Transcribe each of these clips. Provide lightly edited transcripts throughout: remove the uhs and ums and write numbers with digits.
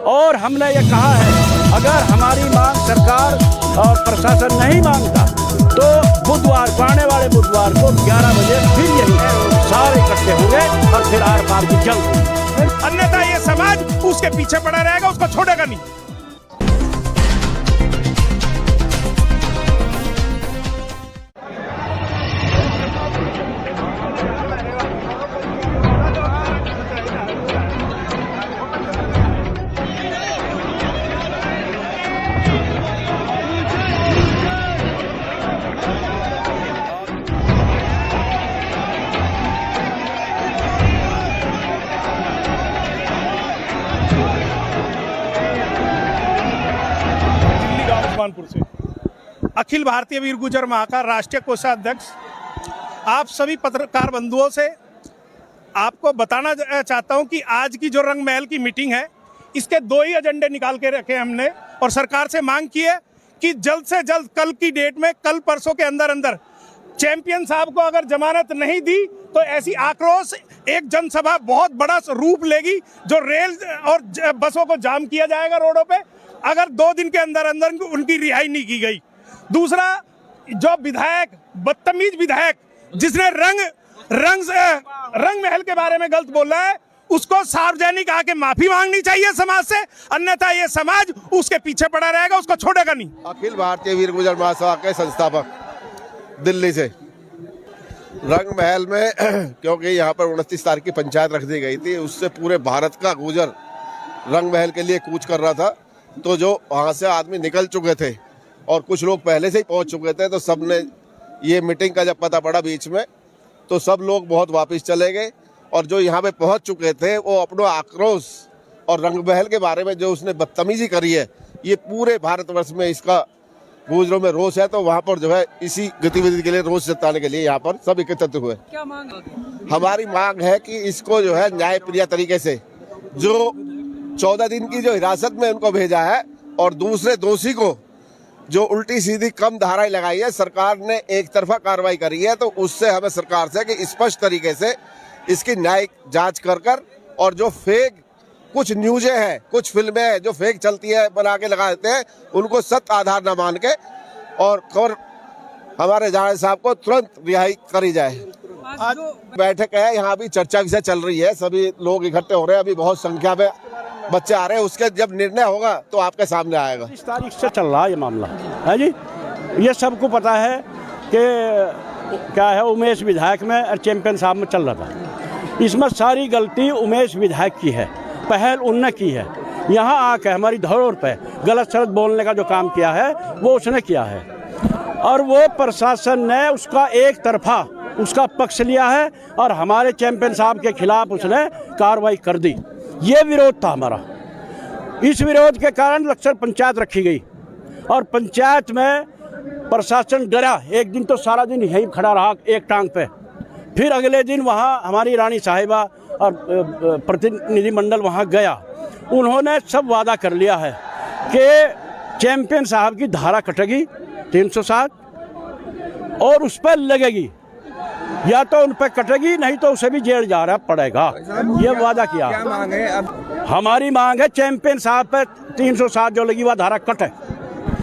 और हमने ये कहा है, अगर हमारी मांग सरकार और प्रशासन नहीं मांगता तो बुधवार को, आने वाले बुधवार को 11 बजे फिर यही सारे इकट्ठे होंगे और फिर आर पार की जंग होगी। अन्यथा ये समाज उसके पीछे पड़ा रहेगा, उसको छोड़ेगा नहीं। से अखिल भारतीय वीर गुर्जर महाकार राष्ट्रीय कोषाध्यक्ष आप सभी पत्रकार बंधुओं से आपको बताना चाहता हूं कि आज की जो रंग महल की मीटिंग है, इसके 2 ही एजेंडे निकाल के रखे हमने और सरकार से मांग की है कि जल्द से जल्द कल की डेट में, कल परसों के अंदर अंदर चैंपियन साहब को अगर जमानत नहीं दी तो ऐसी आक्रोश एक जनसभा बहुत बड़ा रूप लेगी, जो रेल और बसों को जाम किया जाएगा रोडों पे, अगर 2 दिन के अंदर अंदर उनकी रिहाई नहीं की गई। दूसरा, जो विधायक, बदतमीज विधायक जिसने रंग महल के बारे में गलत बोला है, उसको सार्वजनिक आके माफी मांगनी चाहिए समाज से, अन्यथा ये समाज उसके पीछे पड़ा रहेगा, उसको छोड़ेगा नहीं। अखिल भारतीय वीर गुर्जर महासभा के संस्थापक दिल्ली से रंग महल में क्योंकि यहाँ पर 29 तारीख की पंचायत रख दी गई थी, उससे पूरे भारत का गुर्जर रंग महल के लिए कूच कर रहा था। तो जो वहाँ से आदमी निकल चुके थे और कुछ लोग पहले से ही पहुँच चुके थे, तो सब ने ये मीटिंग का जब पता पड़ा बीच में, तो सब लोग बहुत वापस चले गए। और जो यहाँ पे पहुँच चुके थे वो अपना आक्रोश और रंग महल के बारे में जो उसने बदतमीजी करी है, ये पूरे भारतवर्ष में इसका गुर्जरों में रोष है। तो वहाँ पर जो है इसी गतिविधि के लिए रोष जताने के लिए यहाँ पर सब एकत्रित हुए। क्या मांग है? हमारी मांग है कि इसको जो है न्यायप्रिय तरीके से, जो 14 दिन की जो हिरासत में उनको भेजा है और दूसरे दोषी को जो उल्टी सीधी कम धाराएं लगाई है, सरकार ने एक तरफा कार्रवाई करी है। तो उससे हमें सरकार से कि स्पष्ट तरीके से इसकी न्यायिक जांच कर और जो फेक कुछ न्यूज़ें हैं, कुछ फिल्में हैं जो फेक चलती है, बना के लगा देते हैं, उनको सत्य आधार न मान के और हमारे जाने साहब को तुरंत रिहाई करी जाए। आज बैठक है, यहाँ भी चर्चा विषय चल रही है, सभी लोग इकट्ठे हो रहे हैं, अभी बहुत संख्या में बच्चे आ रहे हैं। उसके जब निर्णय होगा तो आपके सामने आएगा। इस तारीख से चल रहा है ये मामला, है जी। ये सबको पता है कि क्या है, उमेश विधायक में और चैंपियन साहब में चल रहा था। इसमें सारी गलती उमेश विधायक की है, पहल उनने की है। यहाँ आकर हमारी धरोहर पे गलत सलत बोलने का जो काम किया है वो उसने किया है, और वो प्रशासन ने उसका एक तरफा उसका पक्ष लिया है और हमारे चैंपियन साहब के खिलाफ उसने कार्रवाई कर दी। ये विरोध था हमारा। इस विरोध के कारण लक्सर पंचायत रखी गई और पंचायत में प्रशासन डरा। एक दिन तो सारा दिन यहीं खड़ा रहा एक टांग पे, फिर अगले दिन वहाँ हमारी रानी साहिबा और प्रतिनिधिमंडल वहाँ गया। उन्होंने सब वादा कर लिया है कि चैंपियन साहब की धारा कटेगी 307 और उस पर लगेगी, या तो उन पर कटेगी, नहीं तो उसे भी जेल जा रहा पड़ेगा। ये वादा किया। क्या मांग है अब? हमारी मांग है चैंपियन साहब पर 307 जो लगी वह धारा कटे।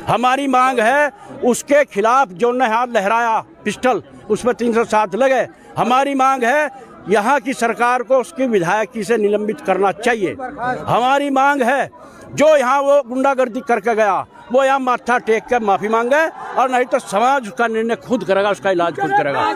हमारी मांग है उसके खिलाफ जो ने हाथ लहराया पिस्टल, उस पर 307 लगे। हमारी मांग है यहाँ की सरकार को उसकी विधायकी से निलंबित करना चाहिए। हमारी मांग है जो यहाँ वो गुंडागर्दी करके गया वो यहाँ माथा टेक कर माफी मांगे, और नहीं तो समाज उसका निर्णय खुद करेगा, उसका इलाज खुद करेगा।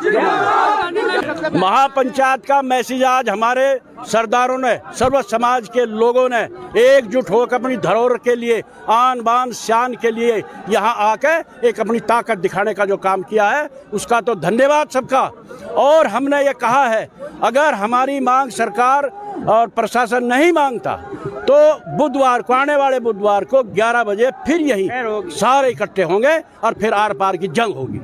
महापंचायत का मैसेज आज हमारे सरदारों ने, सर्व समाज के लोगों ने एकजुट होकर अपनी धरोहर के लिए, आन बान शान के लिए यहाँ आकर एक अपनी ताकत दिखाने का जो काम किया है, उसका तो धन्यवाद सबका। और हमने ये कहा है, अगर हमारी मांग सरकार और प्रशासन नहीं मांगता तो बुधवार को, आने वाले बुधवार को 11 बजे फिर यही सारे इकट्ठे होंगे और फिर आर पार की जंग होगी।